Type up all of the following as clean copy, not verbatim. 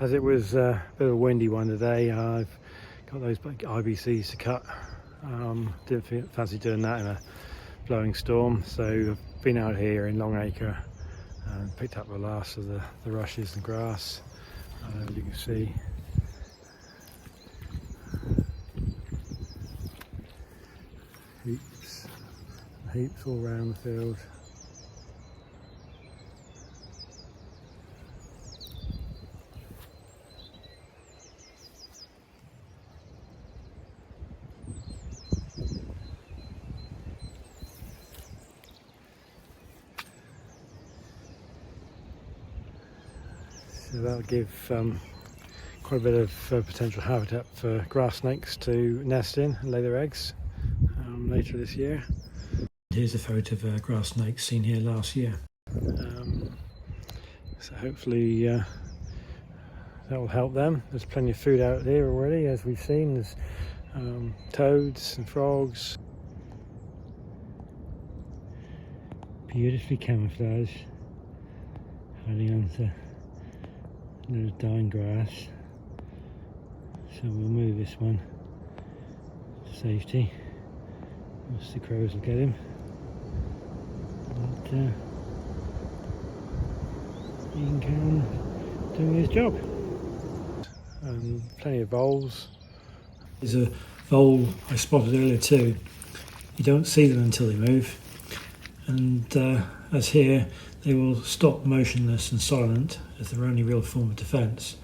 As it was a bit of a windy one today, I've got those IBCs to cut. Didn't fancy doing that in a blowing storm, so I've been out here in Longacre and picked up the last of the rushes and grass. You can see heaps all around the field. So that'll give quite a bit of potential habitat for grass snakes to nest in and lay their eggs later this year. Here's a photo of a grass snake seen here last year. So hopefully that will help them. There's plenty of food out here already, as we've seen. There's toads and frogs. Beautifully camouflaged, hiding onto there's dying grass, so we'll move this one to safety. Once the crows will get him. And he can carry on doing his job. And plenty of voles. There's a vole I spotted earlier too. You don't see them until they move, and as here, they will stop motionless and silent as their only real form of defence.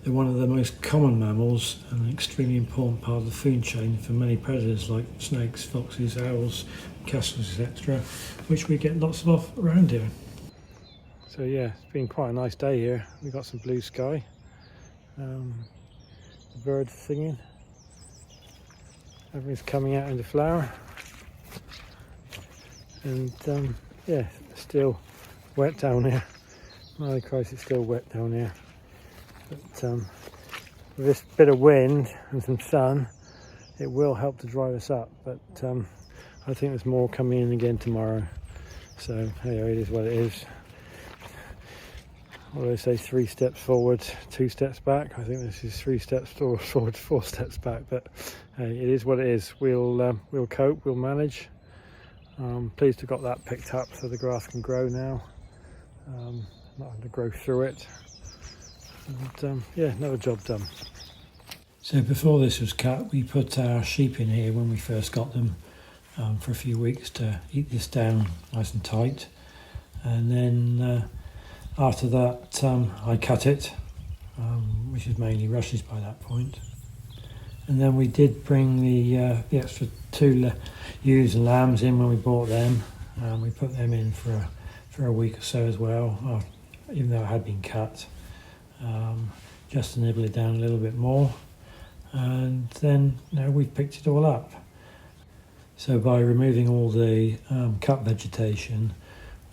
They're one of the most common mammals and an extremely important part of the food chain for many predators like snakes, foxes, owls, kestrels, etc., which we get lots of around here. So yeah, it's been quite a nice day here. We've got some blue sky, the birds singing, everything's coming out into flower, and yeah, still wet down here. Oh Christ, it's still wet down here. But with this bit of wind and some sun, it will help to dry this up. But I think there's more coming in again tomorrow. So hey, it is what it is. What do they say? 3 steps forward, 2 steps back. I think this is 3 steps forward, 4 steps back. But hey, it is what it is. We'll cope. We'll manage. Pleased to have got that picked up so the grass can grow now. Not having to grow through it, and yeah, another job done. So before this was cut, we put our sheep in here when we first got them for a few weeks to eat this down nice and tight, and then after that I cut it, which is mainly rushes by that point, and then we did bring the extra 2 ewes and lambs in when we bought them. We put them in for a week or so as well, even though it had been cut, just to nibble it down a little bit more, and then we've picked it all up. So by removing all the cut vegetation,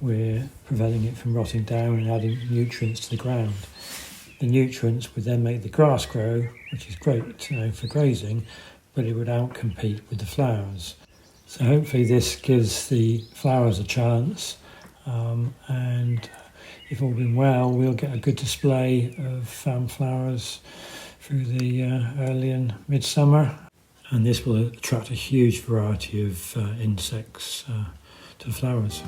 we're preventing it from rotting down and adding nutrients to the ground. The nutrients would then make the grass grow, which is great for grazing, but it would outcompete with the flowers. So hopefully this gives the flowers a chance, and if all been well, we'll get a good display of flowers through the early and midsummer, and this will attract a huge variety of insects to the flowers.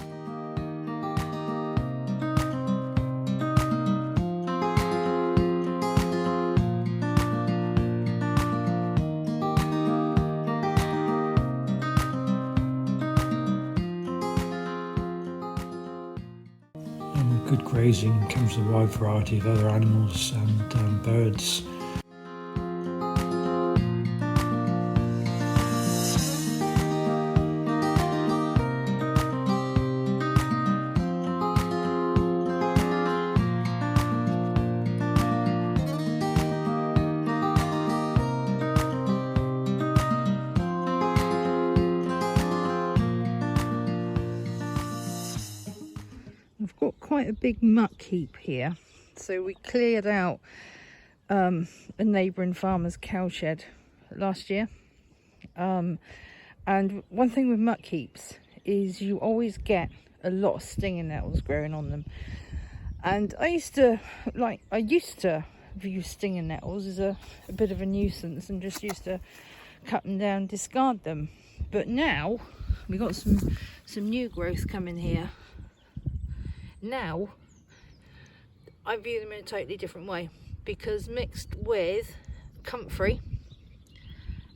And with good grazing comes a wide variety of other animals and birds. We've got quite a big muck heap here, so we cleared out a neighbouring farmer's cowshed last year, and one thing with muck heaps is you always get a lot of stinging nettles growing on them, and I used to I've used stinging nettles is a bit of a nuisance and just used to cut them down, discard them. But now we've got some new growth coming here. Now I view them in a totally different way, because mixed with comfrey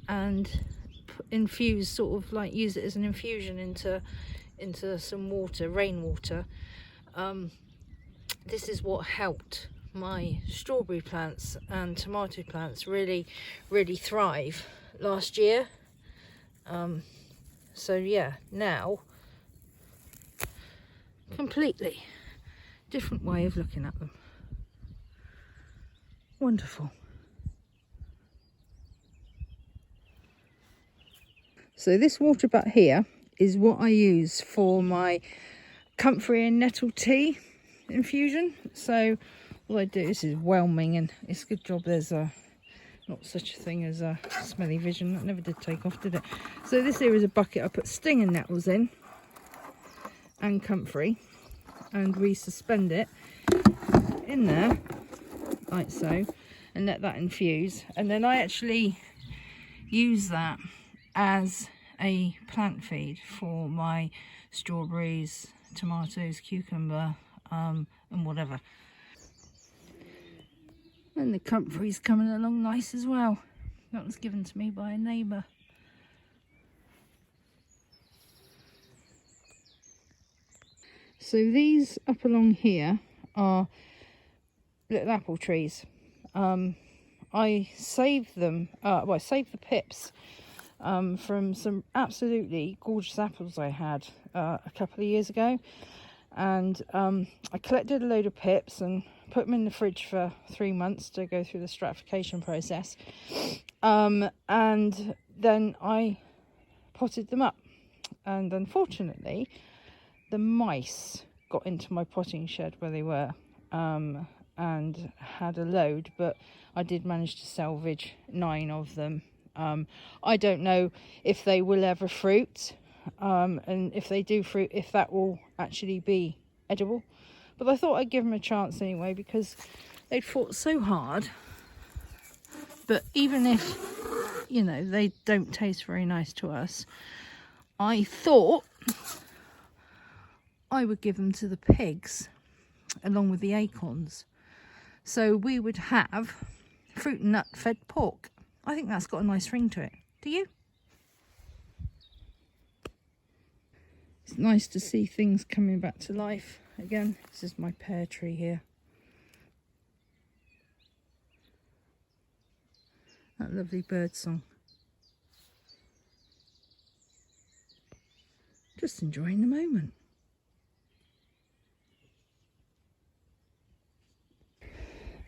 and infuse, sort of like use it as an infusion into some water, rainwater. This is what helped my strawberry plants and tomato plants really thrive last year. So yeah, now completely different way of looking at them. Wonderful. So this water butt here is what I use for my comfrey and nettle tea infusion. So what I do, this is whelming, and it's a good job there's not such a thing as a smelly vision. That never did take off, did it? So this here is a bucket. I put stinging nettles in and comfrey, and we suspend it in there like so and let that infuse, and then I actually use that as a plant feed for my strawberries, tomatoes, cucumber, and whatever. And the comfrey's coming along nice as well. That was given to me by a neighbour. So these up along here are little apple trees. I saved them, I saved the pips from some absolutely gorgeous apples I had a couple of years ago. And I collected a load of pips and put them in the fridge for 3 months to go through the stratification process. And then I potted them up. And unfortunately, the mice got into my potting shed where they were and had a load, but I did manage to salvage 9 of them. I don't know if they will ever fruit, and if they do fruit, if that will actually be edible. But I thought I'd give them a chance anyway, because they'd fought so hard. But even if, you know, they don't taste very nice to us, I thought I would give them to the pigs along with the acorns. So we would have fruit and nut fed pork. I think that's got a nice ring to it. Do you? It's nice to see things coming back to life again. This is my pear tree here. That lovely bird song. Just enjoying the moment.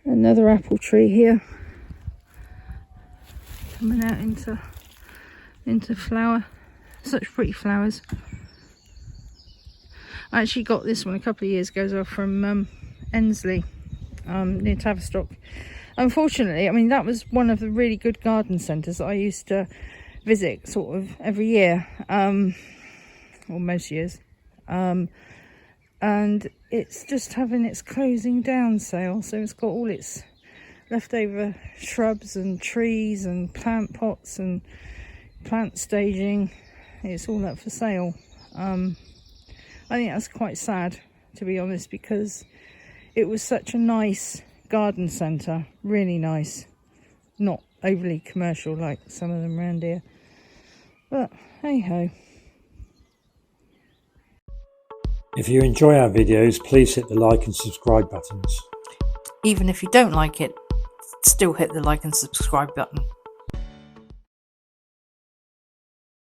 Another apple tree here, coming out into flower. Such pretty flowers. I actually got this one a couple of years ago as well from Ensley, near Tavistock. Unfortunately, I mean, that was one of the really good garden centres that I used to visit sort of every year, or most years. And it's just having its closing down sale, so it's got all its leftover shrubs and trees and plant pots and plant staging. It's all up for sale. I think that's quite sad, to be honest, because it was such a nice garden centre, really nice, not overly commercial like some of them around here, but hey ho. If you enjoy our videos, please hit the like and subscribe buttons. Even if you don't like it, still hit the like and subscribe button.